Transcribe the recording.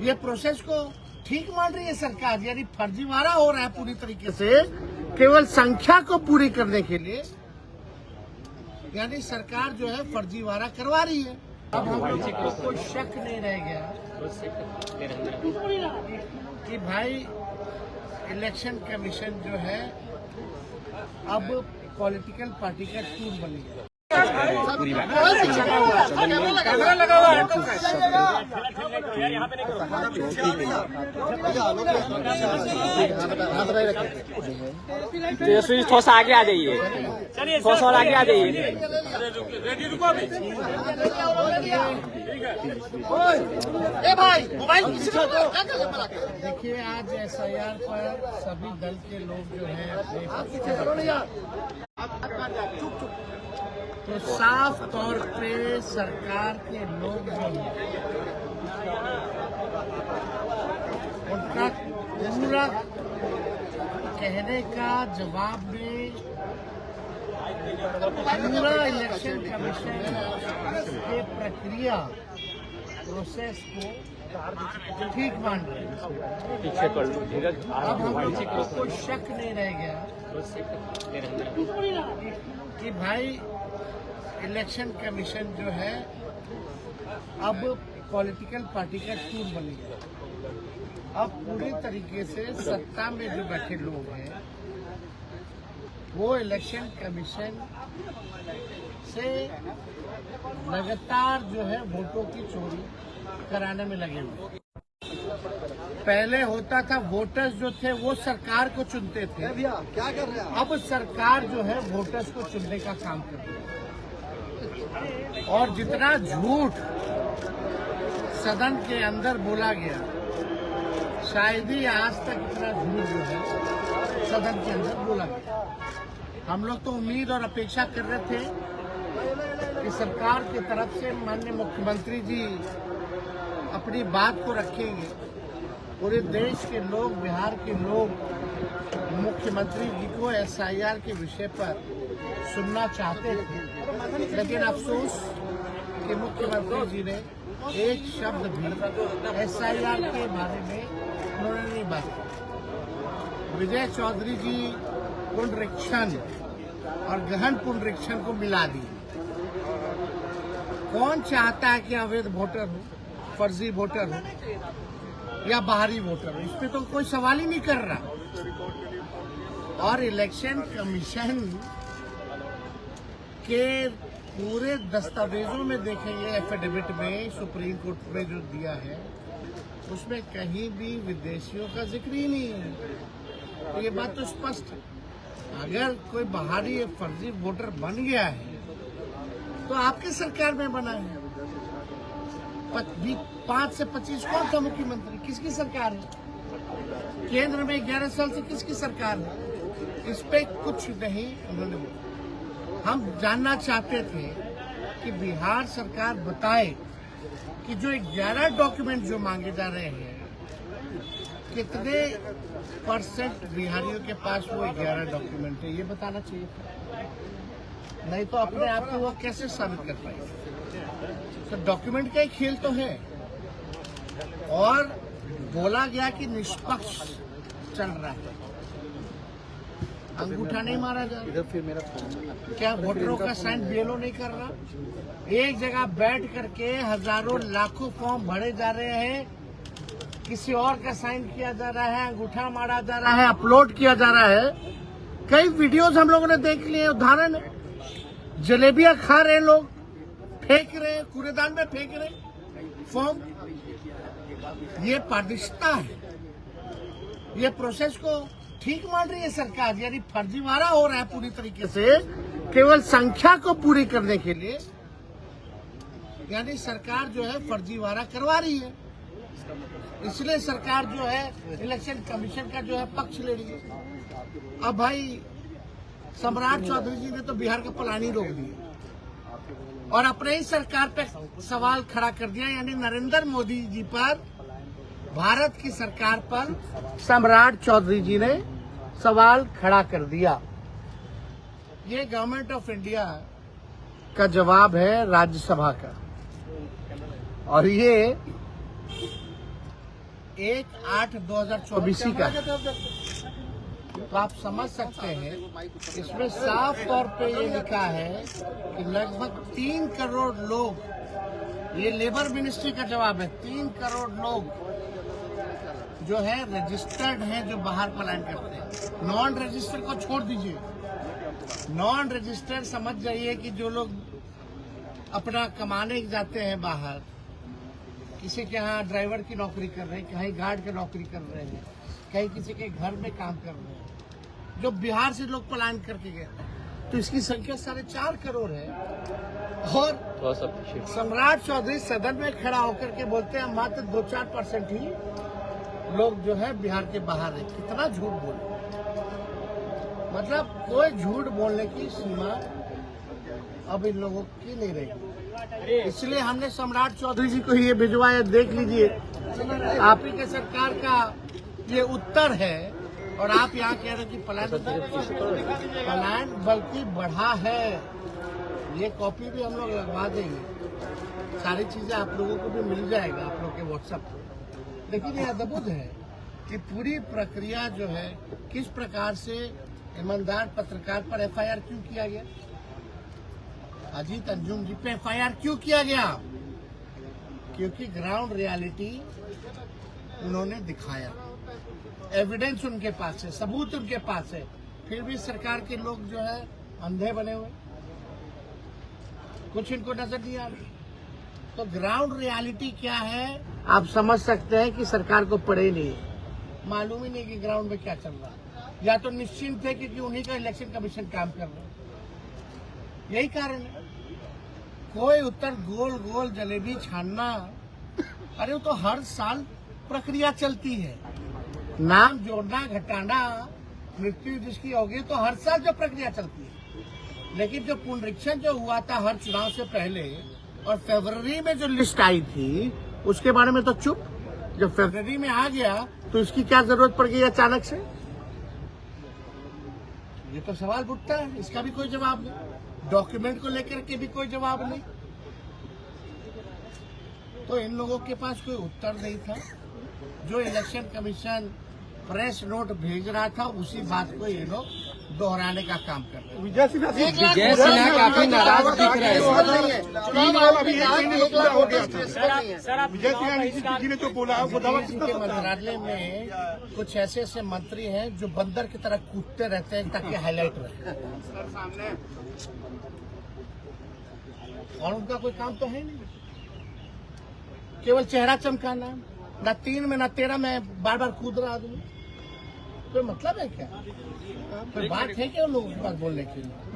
ये प्रोसेस को ठीक मान रही है सरकार, यानी फर्जीवाड़ा हो रहा है पूरी तरीके से केवल संख्या को पूरी करने के लिए, यानी सरकार जो है फर्जीवाड़ा करवा रही है। अब हम लोगों को कोई शक नहीं रह गया कि भाई इलेक्शन कमीशन जो है अब पॉलिटिकल पार्टी का टूर बन गया। तेजस्वी थोड़ा सा आगे आ जाइए, थोड़ा सा आगे आ जाइए। देखिए, आज SIR पर सभी दल के लोग जो है तो साफ तौर पे सरकार के लोग जो हैं उनका पूरा कहने का जवाब में पूरा इलेक्शन कमीशन के प्रक्रिया प्रोसेस को ठीक मान रहे हैं। अब हम लोगों को कोई शक नहीं रह गया कि भाई इलेक्शन कमीशन जो है अब पॉलिटिकल पार्टी का टूर बन गया। अब पूरी तरीके से सत्ता में जो बैठे लोग हैं वो इलेक्शन कमीशन से लगातार जो है वोटों की चोरी कराने में लगे हुए। पहले होता था वोटर्स जो थे वो सरकार को चुनते थे, क्या कर रहे हैं? अब सरकार जो है वोटर्स को चुनने का काम कर रही है। और जितना झूठ सदन के अंदर बोला गया, शायद ही आज तक इतना झूठ जो है सदन के अंदर बोला गया। हम लोग तो उम्मीद और अपेक्षा कर रहे थे कि सरकार की तरफ से माननीय मुख्यमंत्री जी अपनी बात को रखेंगे। पूरे देश के लोग, बिहार के लोग मुख्यमंत्री जी को SIR के विषय पर सुनना चाहते थे, लेकिन अफसोस कि मुख्यमंत्री जी ने एक शब्द भी SIR के बारे में उन्होंने नहीं बात की। विजय चौधरी जी पुनरीक्षण और गहन पुनरीक्षण को मिला दी। कौन चाहता है कि अवैध वोटर हो, फर्जी वोटर हो या बाहरी वोटर हो? इस पे तो कोई सवाल ही नहीं कर रहा। और इलेक्शन कमीशन के पूरे दस्तावेजों में देखेंगे, एफिडेविट में सुप्रीम कोर्ट में जो दिया है उसमें कहीं भी विदेशियों का जिक्र ही नहीं है। तो ये बात तो स्पष्ट है, अगर कोई बाहरी फर्जी वोटर बन गया है तो आपके सरकार में बना है। 5 से 25 कौन था मुख्यमंत्री? किसकी सरकार है? केंद्र में 11 साल से किसकी सरकार है? इस पे कुछ नहीं उन्होंने बोला। हम जानना चाहते थे कि बिहार सरकार बताए कि जो 11 डॉक्यूमेंट जो मांगे जा रहे हैं कितने % बिहारियों के पास वो 11 डॉक्यूमेंट है, ये बताना चाहिए था। नहीं तो अपने आप को वो कैसे साबित कर पाएंगे? तो डॉक्यूमेंट का एक खेल तो है। और बोला गया कि निष्पक्ष चल रहा है, अंगूठा नहीं मारा जा रहा। फिर मेरा फोन क्या वोटरों का साइन BLO नहीं कर रहा? एक जगह बैठ करके हजारों लाखों फॉर्म भरे जा रहे हैं, किसी और का साइन किया जा रहा है, अंगूठा मारा जा रहा है, अपलोड किया जा रहा है। कई वीडियोस हम लोगों ने देख लिए। उदाहरण, जलेबियां खा रहे लोग, फेंक रहे, कूड़ेदान में फेंक रहे फॉर्म। ये पारदर्शिता है। ये प्रोसेस को ठीक मान रही है सरकार, यानी फर्जीवाड़ा हो रहा है पूरी तरीके से केवल संख्या को पूरी करने के लिए, यानी सरकार जो है फर्जीवाड़ा करवा रही है। इसलिए सरकार जो है इलेक्शन कमीशन का जो है पक्ष ले रही है। अब भाई सम्राट चौधरी जी ने तो बिहार का प्लान ही रोक दिया और अपने ही सरकार पे सवाल खड़ा कर दिया, यानी नरेंद्र मोदी जी पर, भारत की सरकार पर सम्राट चौधरी जी ने सवाल खड़ा कर दिया। ये गवर्नमेंट ऑफ इंडिया का जवाब है राज्यसभा का, और ये 1/8/2024 का है। तो आप समझ सकते हैं इसमें साफ तौर पे ये लिखा है कि लगभग 3 करोड़ लोग, ये लेबर मिनिस्ट्री का जवाब है, 3 करोड़ लोग जो है रजिस्टर्ड हैं जो बाहर पलायन करते हैं। नॉन रजिस्टर्ड को छोड़ दीजिए, नॉन रजिस्टर्ड समझ जाइए कि जो लोग अपना कमाने जाते हैं बाहर, किसी के यहाँ ड्राइवर की नौकरी कर रहे हैं, कहीं गार्ड की नौकरी कर रहे हैं, कहीं किसी के घर में काम कर रहे हैं, जो बिहार से लोग पलायन करके गए, तो इसकी संख्या 4.5 करोड़ है। और सम्राट चौधरी सदन में खड़ा होकर के बोलते हैं मात्र 2-4% ही लोग जो है बिहार के बाहर है। कितना झूठ बोले, मतलब कोई झूठ बोलने की सीमा अब इन लोगों की नहीं रही। इसलिए हमने सम्राट चौधरी जी को ये भिजवाया, देख लीजिए, आप ही के सरकार का ये उत्तर है। और आप यहाँ कह रहे हैं कि पलायन बल्कि बढ़ा है। ये कॉपी भी हम लोग लगवा देंगे, सारी चीजें आप लोगों को भी मिल जाएगा आप लोग के व्हाट्सएप पे। लेकिन ये अद्भुत है कि पूरी प्रक्रिया जो है, किस प्रकार से ईमानदार पत्रकार पर FIR क्यों किया गया, अजीत अंजुम जी पे FIR क्यों किया गया? क्योंकि ग्राउंड रियलिटी उन्होंने दिखाया, एविडेंस उनके पास है, सबूत उनके पास है, फिर भी सरकार के लोग जो है अंधे बने हुए, कुछ इनको नजर नहीं आ रहा। तो ग्राउंड रियलिटी क्या है आप समझ सकते हैं कि सरकार को पड़े नहीं, मालूम ही नहीं कि ग्राउंड में क्या चल रहा है, या तो निश्चिंत है क्योंकि उन्हीं का इलेक्शन कमीशन काम कर रहा है। यही कारण है। कोई उत्तर गोल गोल जलेबी छानना, अरे वो तो हर साल प्रक्रिया चलती है, नाम जोड़ना घटाना, मृत्यु जिसकी होगी तो हर साल जो प्रक्रिया चलती है। लेकिन जो पुनरीक्षण जो हुआ था हर चुनाव से पहले और फरवरी में जो लिस्ट आई थी उसके बारे में तो चुप, जब फरवरी में आ गया तो इसकी क्या जरूरत पड़ गई अचानक से? ये तो सवाल उठता है, इसका भी कोई जवाब नहीं, डॉक्यूमेंट को लेकर के भी कोई जवाब नहीं। तो इन लोगों के पास कोई उत्तर नहीं था। जो इलेक्शन कमीशन प्रेस नोट भेज रहा था उसी बात को ये लोग दोहराने का काम कर रहे हैं। विजय सिन्हा काफी नाराज दिख रहे हैं। विजय सिन्हा जी ने जो बोला वो दावा के मंत्रालय में कुछ ऐसे ऐसे मंत्री हैं जो बंदर की तरह कूदते रहते हैं ताकि हाईलाइट रहे, और उनका कोई काम तो है नहीं, केवल चेहरा चमकाना, ना 3 में ना 13 में बार बार कूद रहा आदमी। कोई मतलब है क्या? कोई बात है क्या उन लोगों के पास बोलने के लिए?